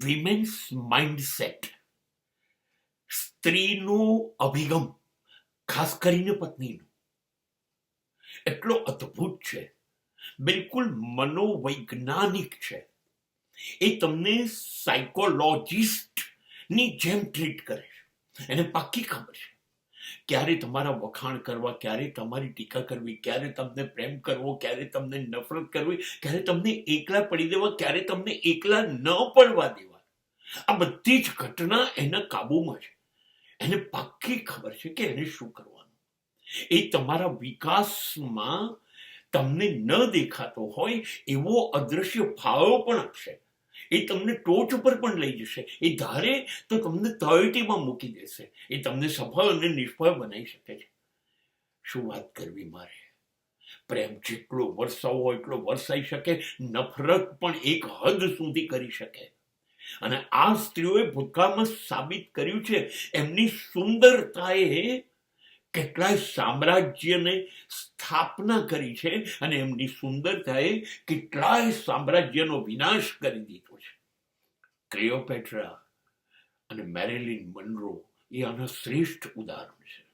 Women's mindset, સ્ત્રીનો અભિગમ, ખાસ કરીને પત્નીનો, એટલો અદ્ભુત છે, બિલકુલ મનોવૈજ્ઞાનિક છે. એ તમને સાયકોલોજિસ્ટની જેમ ટ્રીટ કરે છે. એને પાક્કી ખબર છે ક્યારે તમારા વખાણ કરવા, ક્યારે તમારી ટીકા કરવી, ક્યારે તમને પ્રેમ કરવો, ક્યારે તમને નફરત કરવી, ક્યારે તમને એકલા પડી દેવા, ક્યારે તમને એકલા ન પડવા દેવા. આ બધી જ ઘટના એના કાબુમાં છે. એને પાક્કી ખબર છે કે એને શું કરવાનું. એ તમારા વિકાસમાં તમને ન દેખાતો હોય એવો અદ્રશ્ય ફાળો પણ આપશે. એ તમને ટોચ ઉપર પણ લઈ જશે. એ ધારે તો તમને તળેટીમાં મૂકી દેશે. એ તમને સફળ અને નિષ્ફળ બનાવી શકે છે. શું વાત કરવી મારે. પ્રેમ જેટલો વરસાવો હોય એટલો વરસાઈ શકે, નફરત પણ એક હદ સુધી કરી શકે. અને આ સ્ત્રીઓએ ભૂતકાળમાં સાબિત કર્યું છે. એમની સુંદરતાએ કેટલાય સામ્રાજ્યને સ્થાપના કરી છે અને એમની સુંદરતાએ કેટલાય સામ્રાજ્યનો વિનાશ કરી દીધો છે. ક્લિયોપેટ્રા અને મેરિલિન મનરો એ આના શ્રેષ્ઠ ઉદાહરણ છે.